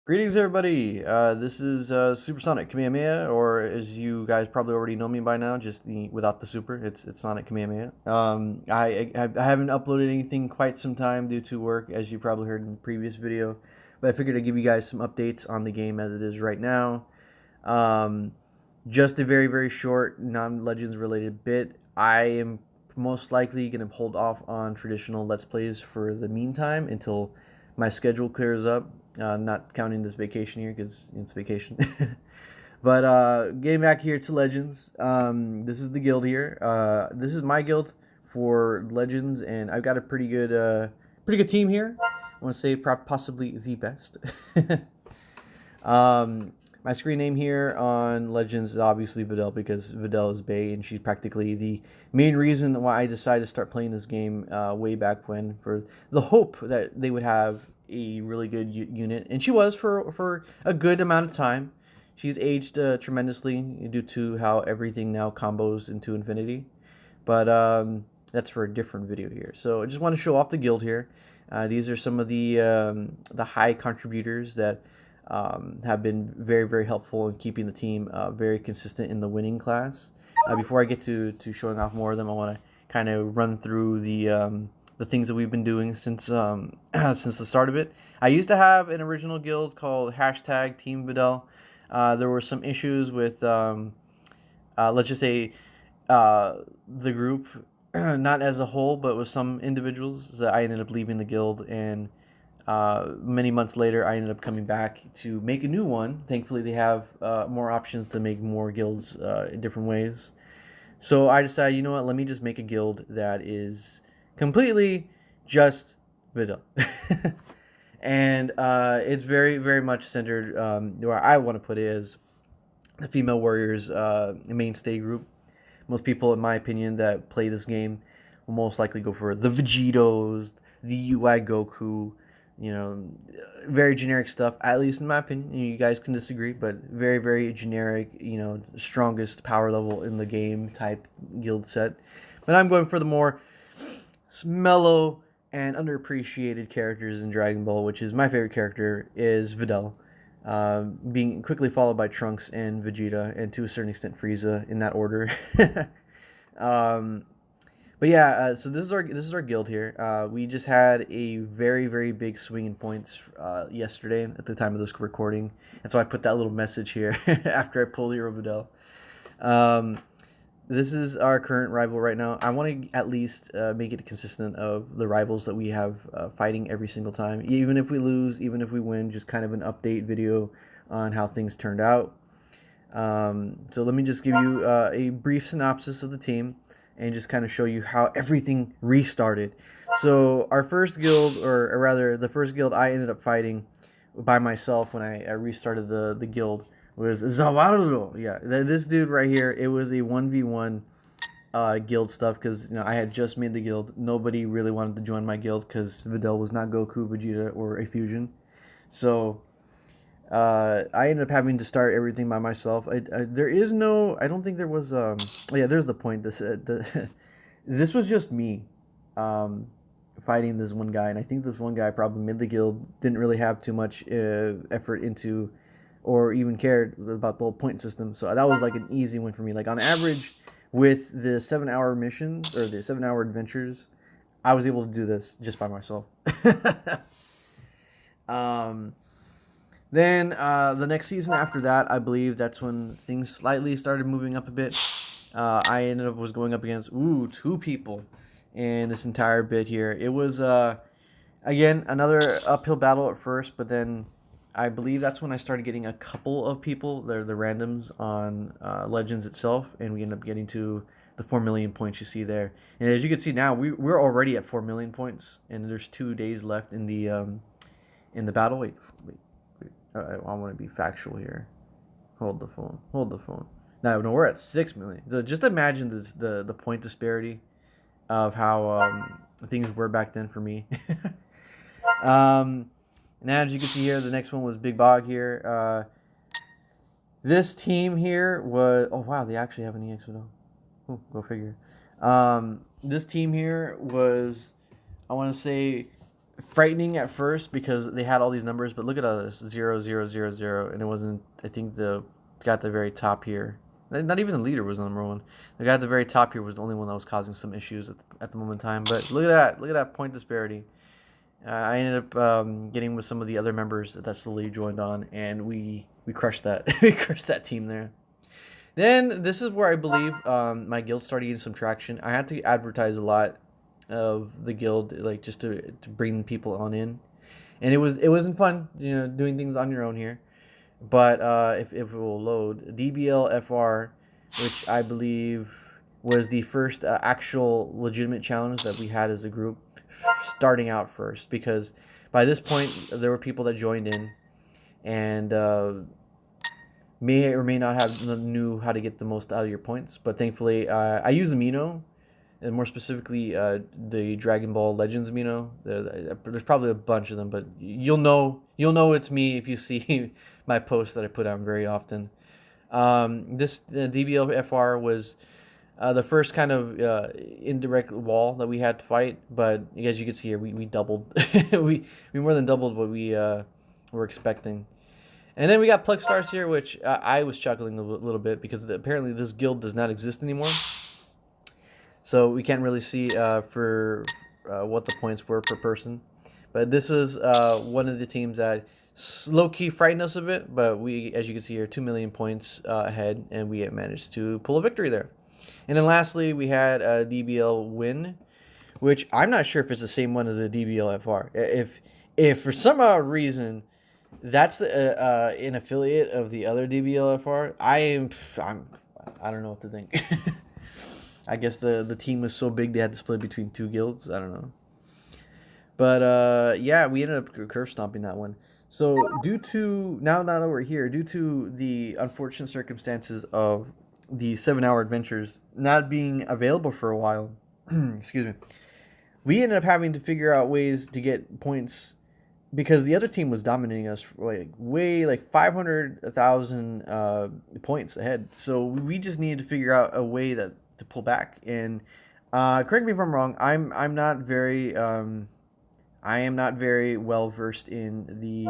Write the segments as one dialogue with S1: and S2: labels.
S1: Greetings, everybody. This is Supersonic Kamehameha, or as you guys probably already know me by now, just without the super. It's Sonic Kamehameha. I haven't uploaded anything quite some time due to work, as you probably heard in the previous video, but I figured I'd give you guys some updates on the game as it is right now. Um, just a very short non-Legends related bit. I am most likely going to hold off on traditional Let's Plays for the meantime until my schedule clears up. Not counting this vacation here because it's vacation. But getting back here to Legends, this is the guild here. This is my guild for Legends, and I've got a pretty good team here. I want to say possibly the best. My screen name here on Legends is obviously Videl because Videl is Bay, and she's practically the main reason why I decided to start playing this game way back when, for the hope that they would have a really good unit, and she was for a good amount of time. She's aged tremendously due to how everything now combos into infinity, but that's for a different video here. So I just want to show off the guild here. These are some of the high contributors that have been very helpful in keeping the team very consistent in the winning class. Before I get to showing off more of them, I want to kind of run through the things that we've been doing since since the start of it. I used to have an original guild called hashtag Team Videl. There were some issues with let's just say the group, not as a whole, but with some individuals, that I ended up leaving the guild, and many months later, I ended up coming back to make a new one. Thankfully, they have more options to make more guilds in different ways. So I decided, you know what, let me just make a guild that is completely just Videl. And it's very much centered where I want to put it is the female warriors mainstay group. Most people, in my opinion, that play this game will most likely go for the Vegetos, the UI Goku, you know, very generic stuff, at least in my opinion. You guys can disagree, but very generic, you know, strongest power level in the game type guild set. But I'm going for the more mellow and underappreciated characters in Dragon Ball, which is my favorite character, is Videl. Being quickly followed by Trunks and Vegeta, and to a certain extent Frieza, in that order. um, but yeah, so this is our guild here. We just had a very big swing in points yesterday at the time of this recording, and so I put that little message here after I pulled Hero Videl. Um, this is our current rival right now. I want to at least make it consistent of the rivals that we have fighting every single time, even if we lose, even if we win. Just kind of an update video on how things turned out. So let me just give you a brief synopsis of the team and just kind of show you how everything restarted. So our first guild, or rather the first guild I ended up fighting by myself when I restarted the guild, was Zawardo. Yeah, this dude right here, it was a 1v1 guild stuff because I had just made the guild. Nobody really wanted to join my guild because Videl was not Goku, Vegeta, or a fusion. So I ended up having to start everything by myself. There is no, I don't think there was. Oh yeah, there's the point. This was just me fighting this one guy, and I think this one guy probably made the guild, didn't really have too much effort into, or even cared about the whole point system. So that was like an easy win for me. Like on average, with the 7 hour missions or the 7 hour adventures, I was able to do this just by myself. um, then the next season after that, I believe that's when things slightly started moving up a bit. I ended up was going up against two people in this entire bit here. It was again another uphill battle at first, but then I believe that's when I started getting a couple of people. They're the randoms on Legends itself, and we ended up getting to the 4 million points you see there. And as you can see now, we're already at 4 million points, and there's 2 days left in the battle. Wait. I want to be factual here. Hold the phone. Hold the phone. No, we're at 6 million. So just imagine the point disparity of how things were back then for me. And as you can see here, the next one was Big Bog here. This team here was, oh wow, they actually have an EX though. Go figure. This team here was, I want to say, frightening at first because they had all these numbers, but look at all this 0, 0, 0, 0, and it wasn't. I think the guy at the very top here, not even the leader was number one. The guy at the very top here was the only one that was causing some issues at the moment in time. But look at that! Look at that point disparity. I ended up getting with some of the other members that slowly joined on, and we crushed that. We crushed that team there. Then this is where I believe my guild started getting some traction. I had to advertise a lot of the guild, like just to bring people on in, and it wasn't fun, doing things on your own here. But if it will load, DBL FR, which I believe was the first actual legitimate challenge that we had as a group, starting out first, because by this point there were people that joined in and may or may not have knew how to get the most out of your points. But thankfully, I use Amino, and more specifically, the Dragon Ball Legends Amino. There's probably a bunch of them, but you'll know it's me if you see my posts that I put out very often. This DBL FR was the first kind of indirect wall that we had to fight, but as you can see here, we doubled. we more than doubled what we were expecting. And then we got Plug Stars here, which I was chuckling a little bit because apparently this guild does not exist anymore. So we can't really see for what the points were per person. But this was one of the teams that low-key frightened us a bit. But we, as you can see here, 2 million points ahead, and we managed to pull a victory there. And then lastly, we had a DBL win, which I'm not sure if it's the same one as the DBL FR. If for some reason that's an affiliate of the other DBL FR, I don't know what to think. I guess the team was so big they had to split between two guilds. I don't know. But yeah, we ended up curve stomping that one. So due to now that we're here, due to the unfortunate circumstances of the 7-hour adventures not being available for a while, excuse me, we ended up having to figure out ways to get points because the other team was dominating us like 500,000 points ahead. So we just needed to figure out a way to pull back. And correct me if I'm wrong. I am not very well versed in the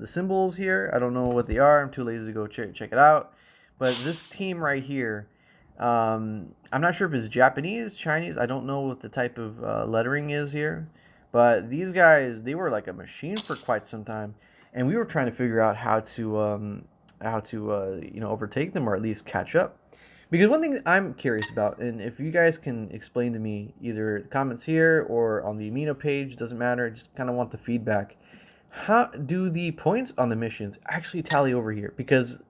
S1: symbols here. I don't know what they are. I'm too lazy to go check it out. But this team right here, I'm not sure if it's Japanese, Chinese. I don't know what the type of lettering is here. But these guys, they were like a machine for quite some time, and we were trying to figure out how to overtake them or at least catch up. Because one thing I'm curious about, and if you guys can explain to me either comments here or on the Amino page, doesn't matter. I just kind of want the feedback. How do the points on the missions actually tally over here? Because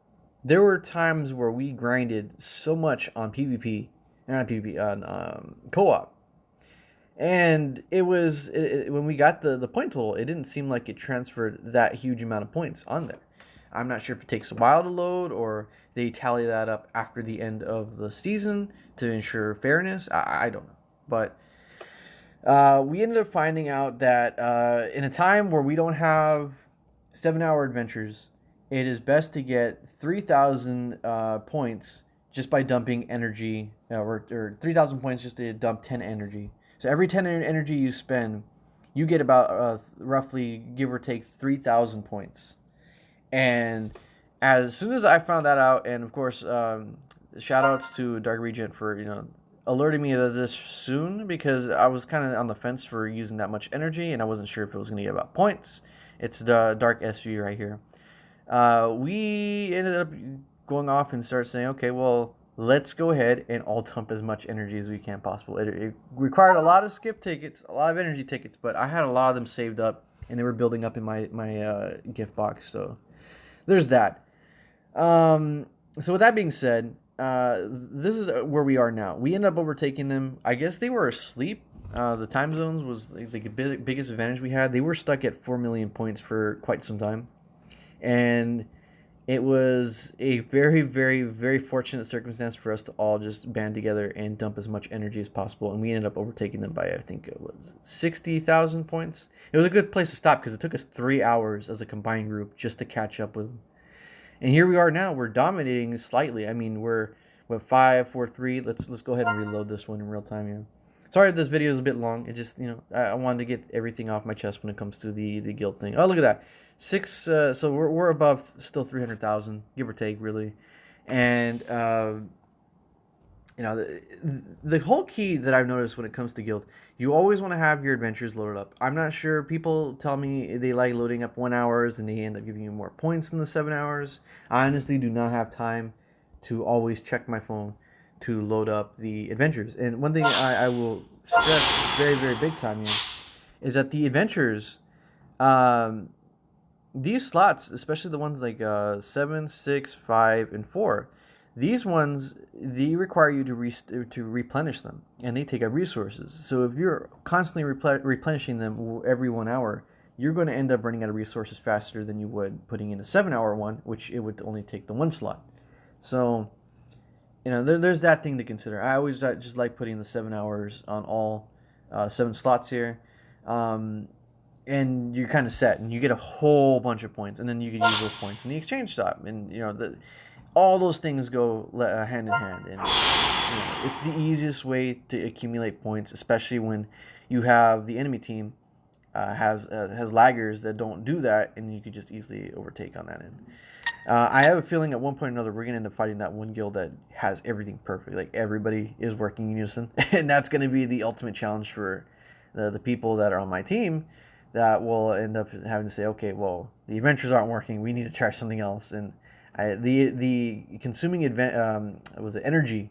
S1: there were times where we grinded so much on PvP, not PvP, on co-op. And it was when we got the point total, it didn't seem like it transferred that huge amount of points on there. I'm not sure if it takes a while to load or they tally that up after the end of the season to ensure fairness. I don't know. But we ended up finding out that in a time where we don't have 7-hour adventures, it is best to get 3,000 points just by dumping energy, or 3,000 points just to dump 10 energy. So every 10 energy you spend, you get about roughly, give or take, 3,000 points. And as soon as I found that out, and of course, shout outs to Dark Regent for alerting me of this soon, because I was kind of on the fence for using that much energy, and I wasn't sure if it was going to get about points. It's the Dark SV right here. We ended up going off and start saying, okay, well, let's go ahead and all dump as much energy as we can possible. It required a lot of skip tickets, a lot of energy tickets, but I had a lot of them saved up, and they were building up in my gift box. So there's that. So with that being said, this is where we are now. We ended up overtaking them. I guess they were asleep. The time zones was the biggest advantage we had. They were stuck at 4 million points for quite some time. And it was a very, very, very fortunate circumstance for us to all just band together and dump as much energy as possible. And we ended up overtaking them by, I think it was 60,000 points. It was a good place to stop because it took us 3 hours as a combined group just to catch up with them. And here we are now. We're dominating slightly. I mean, we're 5, 4, 3. Let's go ahead and reload this one in real time here. Sorry if this video is a bit long. It just, I wanted to get everything off my chest when it comes to the guild thing. Oh, look at that. Six, so we're above still 300,000, give or take, really. And, the whole key that I've noticed when it comes to guild, you always want to have your adventures loaded up. I'm not sure. People tell me they like loading up 1 hours and they end up giving you more points than the 7 hours. I honestly do not have time to always check my phone to load up the adventures. And one thing I will stress very, very big time here is that the adventures, um, these slots, especially the ones like 7, 6, 5, and 4, these ones they require you to replenish them, and they take up resources. So if you're constantly replenishing them every 1 hour, you're going to end up running out of resources faster than you would putting in a 7 hour one, which it would only take the one slot. So there's that thing to consider. I always just like putting the 7 hours on all 7 slots here. And you're kind of set, and you get a whole bunch of points, and then you can use those points in the exchange shop, and all those things go hand in hand, and it's the easiest way to accumulate points, especially when you have the enemy team has laggers that don't do that, and you could just easily overtake on that end. I have a feeling at one point or another we're gonna end up fighting that one guild that has everything perfect, like everybody is working in unison, and that's gonna be the ultimate challenge for the people that are on my team, that will end up having to say, okay, well, the adventures aren't working. We need to try something else. And the consuming was it energy,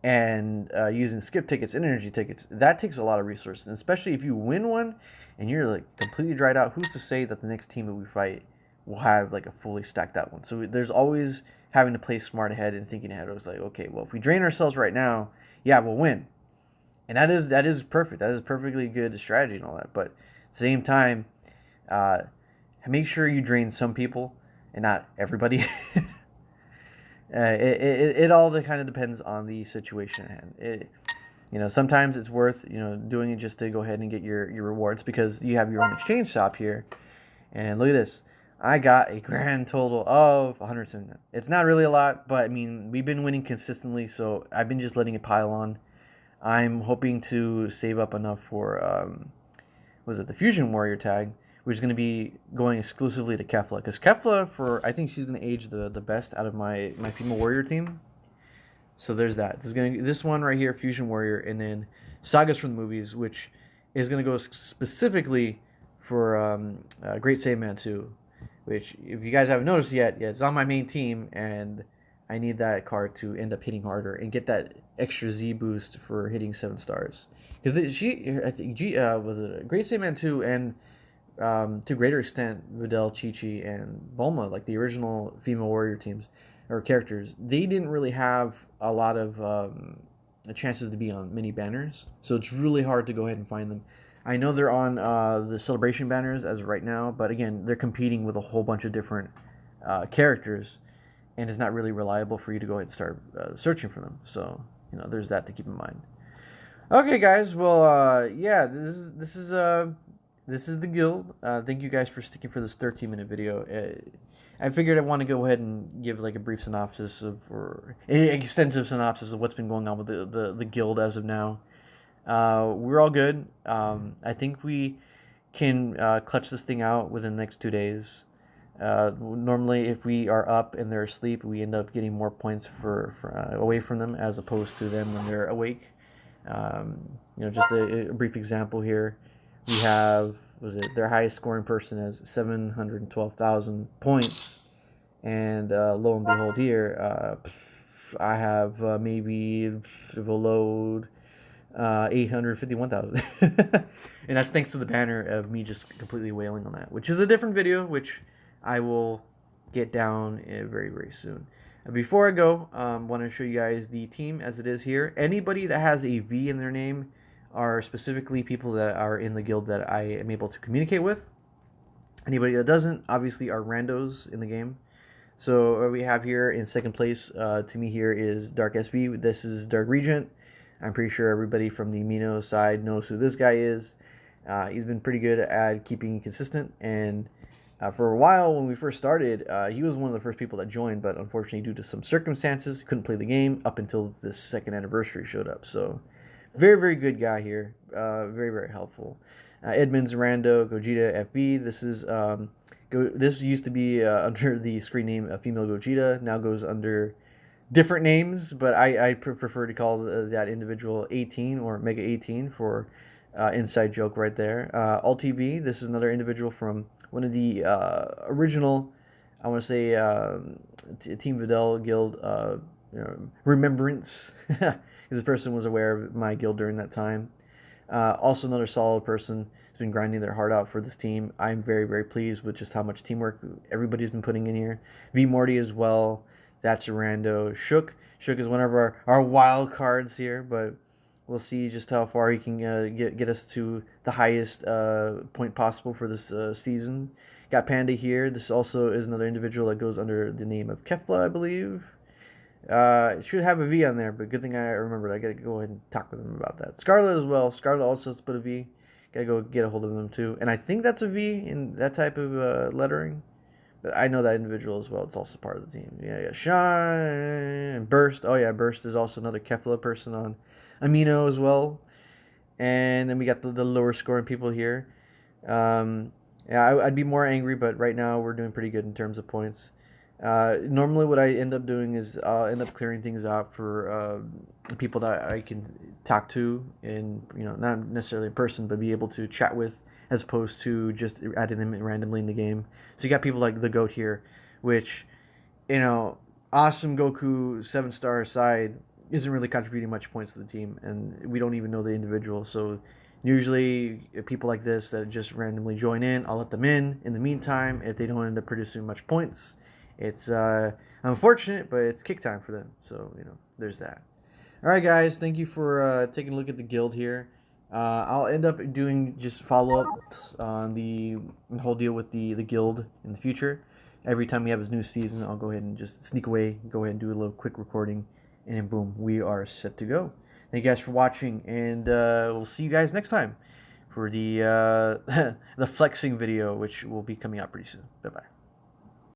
S1: and using skip tickets and energy tickets, that takes a lot of resources. And especially if you win one and you're like completely dried out, who's to say that the next team that we fight will have like a fully stacked out one? So there's always having to play smart ahead and thinking ahead. It was like, okay, well, if we drain ourselves right now, yeah, we'll win. And that is perfect. That is perfectly good strategy and all that. But same time, make sure you drain some people and not everybody. It all kind of depends on the situation at hand. Sometimes it's worth doing it just to go ahead and get your rewards, because you have your own exchange shop here. And look at this. I got a grand total of 179. It's not really a lot, but I mean, we've been winning consistently, so I've been just letting it pile on. I'm hoping to save up enough for the Fusion Warrior tag, which is going to be going exclusively to Kefla. Because Kefla, I think she's going to age the best out of my female warrior team. So there's that. This one right here, Fusion Warrior, and then Sagas from the movies, which is going to go specifically for Great Saiyan Man 2, which, if you guys haven't noticed yet, yeah, it's on my main team, and I need that card to end up hitting harder and get that extra Z boost for hitting 7 stars. Because I think was it Great Saiyan Man 2, and to a greater extent Videl, Chi-Chi, and Bulma, like the original female warrior teams or characters, they didn't really have a lot of chances to be on mini banners, so it's really hard to go ahead and find them. I know they're on the celebration banners as of right now, but again, they're competing with a whole bunch of different characters, and it's not really reliable for you to go ahead and start searching for them. So there's that to keep in mind. Okay, guys. Well, yeah, this is the guild. Thank you guys for sticking for this 13-minute video. I figured I want to go ahead and give like a brief synopsis or an extensive synopsis of what's been going on with the guild as of now. We're all good. I think we can clutch this thing out within the next 2 days. Normally, if we are up and they're asleep, we end up getting more points for away from them, as opposed to them when they're awake. Just a brief example here. We have, their highest scoring person has 712,000 points, and lo and behold here, I have maybe below 851,000. And that's thanks to the banner of me just completely wailing on that, which is a different video, which I will get down very, very soon. Before I go, I want to show you guys the team as it is here. Anybody that has a V in their name are specifically people that are in the guild that I am able to communicate with. Anybody that doesn't, obviously, are randos in the game. So what we have here in second place to me here is Dark SV. This is Dark Regent. I'm pretty sure everybody from the Mino side knows who this guy is. He's been pretty good at keeping consistent, and for a while when we first started, he was one of the first people that joined, but unfortunately due to some circumstances couldn't play the game up until this second anniversary showed up. So Very, very good guy here. Very, very helpful. Edmonds, Rando, Gogeta, FB. This used to be under the screen name Female Gogeta. Now goes under different names, but I prefer to call that individual 18 or Mega 18 for inside joke right there. AllTV. This is another individual from one of the original, I want to say, Team Videl Guild remembrance. This person was aware of my guild during that time. Also, another solid person who's been grinding their heart out for this team. I'm very, very pleased with just how much teamwork everybody's been putting in here. V Morty as well. That's a rando. Shook is one of our wild cards here, but we'll see just how far he can get us to the highest point possible for this season. Got Panda here. This also is another individual that goes under the name of Kefla, I believe. It should have a V on there, but good thing I remembered. I gotta go ahead and talk with him about that. Scarlet as well. Scarlet also has to put a V. Gotta go get a hold of them too. And I think that's a V in that type of lettering. But I know that individual as well. It's also part of the team. Yeah. Shine and Burst. Oh yeah, Burst is also another Kefla person on Amino as well. And then we got the lower scoring people here. Yeah, I'd be more angry, but right now we're doing pretty good in terms of points. Normally, what I end up doing is I'll end up clearing things out for people that I can talk to, and not necessarily in person, but be able to chat with, as opposed to just adding them randomly in the game. So you got people like the Goat here, which, awesome Goku 7-star side isn't really contributing much points to the team, and we don't even know the individual. So usually people like this that just randomly join in, I'll let them in. In the meantime, if they don't end up producing much points, it's unfortunate, but it's kick time for them. So there's that. All right, guys, thank you for taking a look at the guild here. I'll end up doing just follow-ups on the whole deal with the guild in the future. Every time we have a new season, I'll go ahead and just sneak away, go ahead and do a little quick recording, and then boom, we are set to go. Thank you guys for watching, and we'll see you guys next time for the the flexing video, which will be coming out pretty soon. Bye-bye.